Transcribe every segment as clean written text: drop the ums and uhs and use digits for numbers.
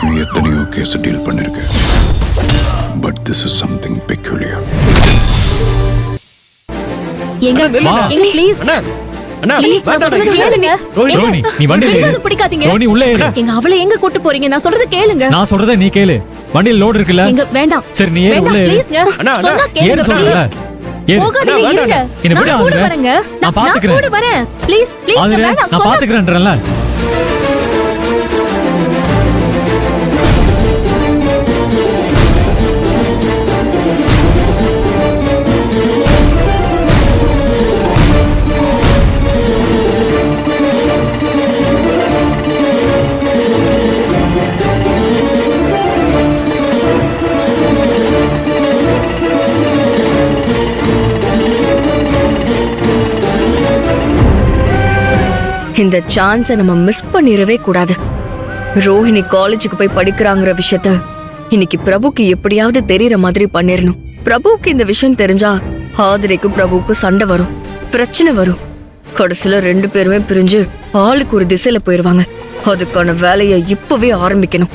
வரைக்கும் எத்தனையோ case deal பண்ணிருக்கேன். But this is something peculiar. எங்க ப்ளீஸ் ரோஹிணி, நீ வண்டியில ஏறு. பிடிக்காதீங்க. ரோஹிணி உள்ள ஏறு. எங்க அவளை எங்க கூட்டி போறீங்க? நான் சொல்றது கேளுங்க. நான் சொல்றத நீ கேளு. வண்டியில லோட் இருக்குல்ல? எங்க வேண்டாம். சரி நீ ஏறு, உள்ள ஏறு. ப்ளீஸ்ங்க. சொன்னா கேளுங்க. ஏறு சொல்றல. ஏறு. போகாதீங்க, இருங்க. நான் கூட வரேங்க. நான் பாத்துக்கறேன். கூட வரேன். ப்ளீஸ் வேண்டாம். நான் பாத்துக்கறேன்றல. இந்த சான்ஸை நம்ம மிஸ் பண்ணிடவே கூடாது. ரோஹிணி காலேஜுக்கு போய் படிக்கிறாங்கிற விஷயத்த இன்னைக்கு பிரபுக்கு எப்படியாவது தெரியற மாதிரி பண்ணிரணும். பிரபுவுக்கு இந்த விஷயம் தெரிஞ்சா ஆதிரைக்கும் பிரபுவுக்கும் சண்டை வரும், பிரச்சனை வரும். கடைசியில 2 பேருமே பிரிஞ்சு ஆளுக்கு ஒரு திசையில போயிருவாங்க. அதுக்கான வேலையை இப்பவே ஆரம்பிக்கணும்.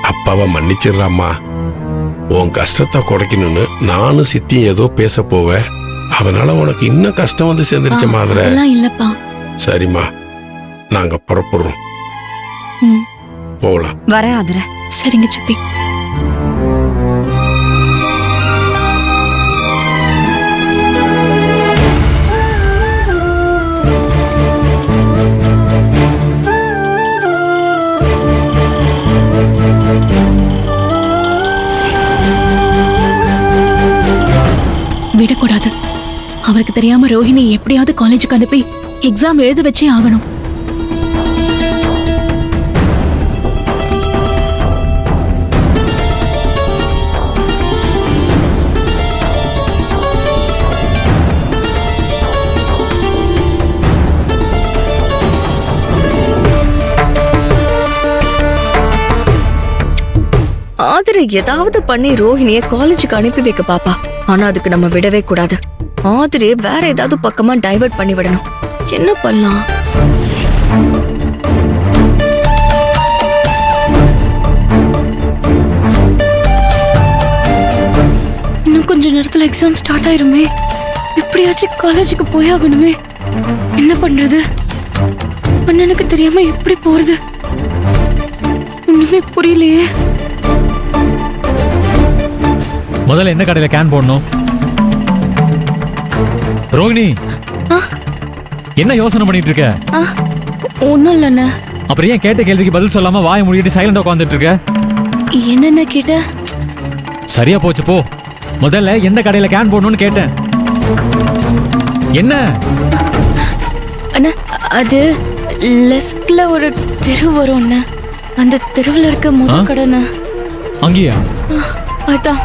அப்பாவை மன்னிச்சிடலாமா. உன் கஷ்டத்தை குறைக்கணும்னு நானும் சித்தியும் ஏதோ பேச போவேன். அதனால உனக்கு இன்னும் கஷ்டம் வந்து சேர்ந்துருச்சு மாதிரி. இல்லப்பா. சரிம்மா, நாங்க புறப்படுறோம். போகலாம். வர ஆதிர. சரிங்க சித்தி. விடக்கூடாது. அவருக்கு தெரியாம ரோஹிணி எப்படியாவது காலேஜுக்கு அனுப்பி எக்ஸாம் எழுத வச்சே ஆகணும். ஆதிரை ஏதாவது பண்ணி ரோஹிணிய காலேஜுக்கு அனுப்பி வைக்க பாப்பா. ஆனா அதுக்கு நம்ம விடவே கூடாது. ஆதிரைய வேற ஏதாவது பக்கமா டைவர்ட் பண்ணி விடணும். என்ன பண்ணலாம்? இன்னும் கொஞ்ச நேரத்துல எக்ஸாம் ஸ்டார்ட் ஆயிருமே. எப்படியாச்சும் காலேஜுக்கு போயாகணுமே. என்ன பண்றது? அண்ணனுக்கு தெரியாம எப்படி போறது? ஒண்ணுமே புரியலையே. முதல்ல எந்த கடையில கேன் போடணும்? ரோஹிணி, என்ன யோசனை பண்ணிட்டு இருக்க? ஒண்ணும் இல்லண்ணா. அப்புறம் ஏன் கேட்ட கேள்விக்கு பதில் சொல்லாம வாயை மூடிட்டு சைலண்டா உட்கார்ந்துட்டு இருக்க? என்னென்ன கேட்ட? சரியா போச்சு, போ. முதல்ல எந்த கடையில கேன் போடணும்னு கேட்டேன். என்ன? அண்ணா, அது லெஃப்ட்ல ஒரு தெரு வரும். அந்த தெருவுல இருக்க முதல் கடை. அங்கேயா? அதான்.